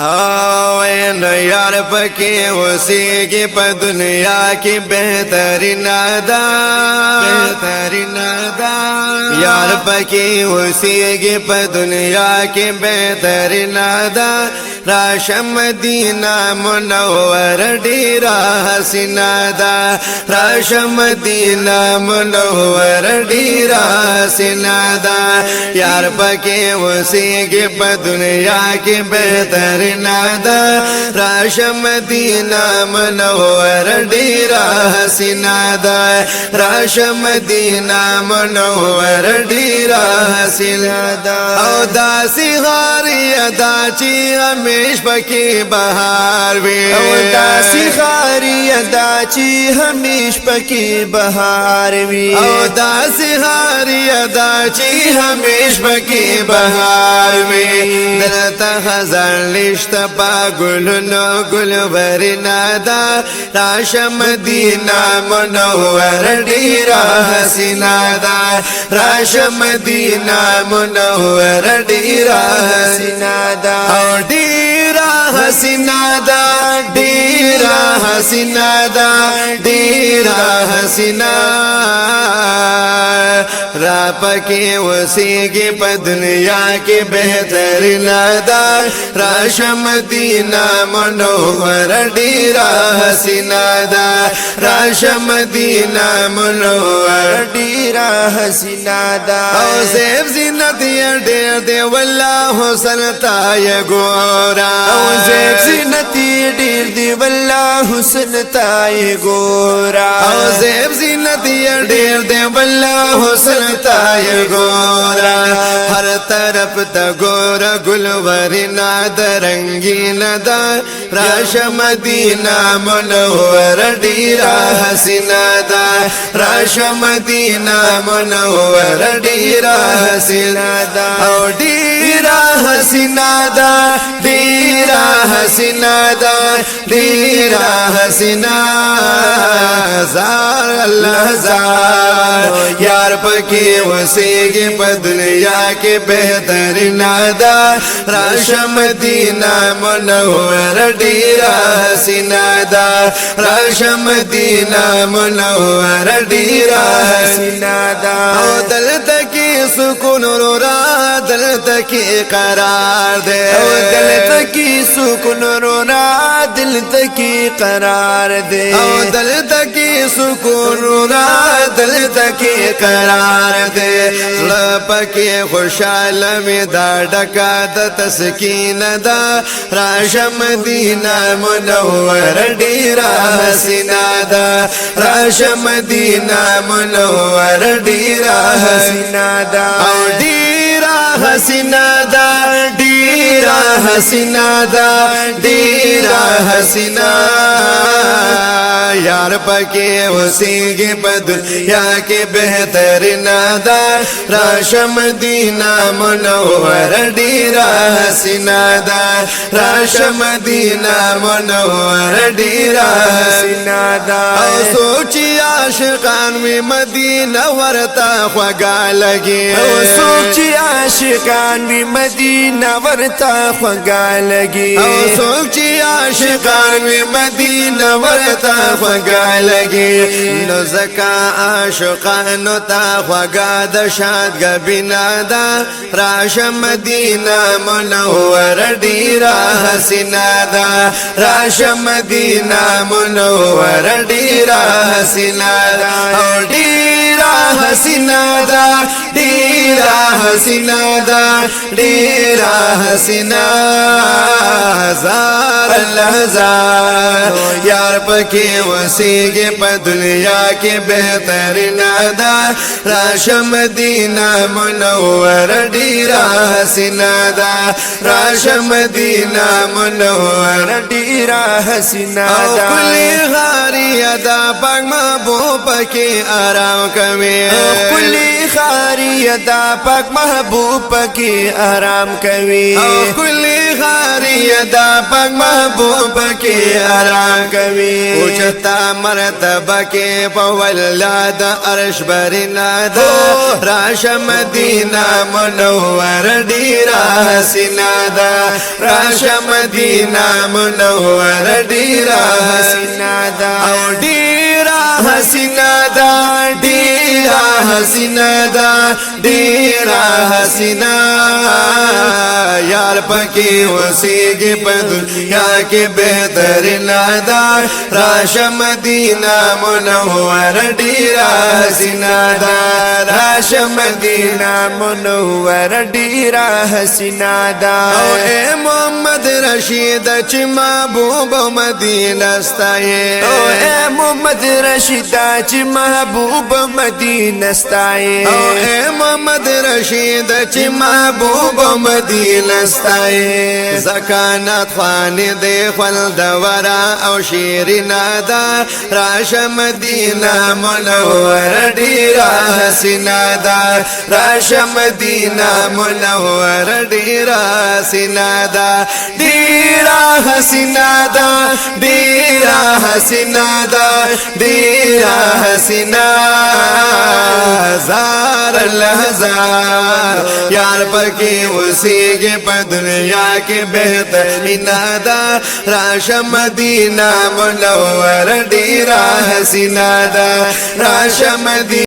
آوین یار پکی وسیگی پا دنیا کی بہترین دا بہترین دا یار پکی وسیگی پا دنیا کی بہترین دا راشم مدینہ منور ڈیرا حسین دا راشم مدینہ منور ڈیرا حسین دا یار پکی وسیگی پا دنیا کی بہترین دا راشم مدینہ منور ڈیرا حسین دا راشم مدینہ منور ڈیرا حسین دا او داسی غاری ادا چی ہمیش پکی بہار وی او داسی غاری ادا چی ہمیش پکی بہار وی او داسی غاری ادا چی ہمیش پکی بہار وی دلتا ہزار لشت پا گلنو گل ورنا دا راشم مدینہ منور ڈیرا حسین دا راشم مدینہ منور ڈیرا حسین دا او ڈیرا حسین دا ڈیرا حسین دا ڈیرا حسین را پکی وسیگی پا دنیا کی بہترین دا راشم مدینہ منور ڈیرا حسین دا راشم مدینہ منور ڈیرا حسین دا او زیب زینت یا دیر دے واللہ حسن تا یا گورا او زیب زینت یا دیر دے واللہ حسن تا یا گورا او زیب زینت یا دیر دے واللہ حسن تا یا گورا ہر طرف تا گورا گلورنا درنگین دا راشم مدینہ منور ڈیرا حسین دا راشم مدینہ منور ڈیرا حسین دا او ڈیرا حسین دا ڈیرا حسین دا ڈیرا حسین زار اللہ زار یار پکی وسیگی پا دنیا کے بہترین دا راشم مدینہ منور ڈیرا حسین دا راشم مدینہ منور ڈیرا حسین دا او دل تکی سکون رو را دل تکی قرار دے او دل تکی سکون رو را دل تکی قرار دے او دل تکی سکون رو را دل تکی قرار دے لپکی خوشحال میں دا ڈکا دا تسکین دا راشم مدینہ منور ڈیرا حسین دا راشم مدینہ منور ڈیرا حسین دا او ڈیرا حسین دا ڈیرا حسین دا ڈیرا حسین یار پکی وسیگی پا دنیا کی بہترین دا راشم مدینہ منور ڈیرا حسین دا راشم مدینہ منور ڈیرا حسین دا او سوچی عاشقان میں مدینہ ورتا خوگا لگی او سوچی عاشقان بھی مدینہ ورتا خوگا لگی او سوچی عاشقان میں مدینہ ورتا خوگا لگی نو زکا عاشقانو تا خوگا دا شاد گبینا دا راشم مدینہ منور ڈیرا حسین دا راشم مدینہ منور ڈیرا حسین دا او ڈیرا حسین دا ڈیرا حسین دا ڈیرا حسین زار اللہ زار یار پکی وسیگی پا دنیا کی بہترین دا راشم مدینہ منور ڈیرا حسین دا راشم مدینہ منور ڈیرا حسین او دا کلی غاری ادا پاک محبوب کی آرام کمی کلی غاری ادا پاک محبوب کی آرام کوي او کلی غاری ادا پاک محبوب کی آرام کوي اوچتا مرتبه کې په ولاد عرش برنا دا راش مدینه منور ډیرا حسینا دا راش مدینه منور ډیرا حسینا دا او ډیرا حسینا دا ډیرا حسینا دا ډیرا حسینا یار پکې وسیږي په دنیا کې بهترین دا راش مدینه منور ډیرا حسینا دا راش مدینه منور ډیرا حسینا دا او اے محمد رشید چې محبوب مدینه ستایي او اے محمد رشید چې محبوب مدینه ستایي او اے محمد رشید چې محبوب مدینه ستایي زکانت خان دې خپل دورا او شیرین دا راش مدینه منور ډیرا حسینا دا راش مدینه منور ډیرا حسینا دا ډیرا حسینا دا ډیرا حسینا دا ډیرا حسینا زار الهزار یار پکې وسیږي په دنیا کې بهترین دا راش مدینه منور ډیرا حسینا دا راش مدینه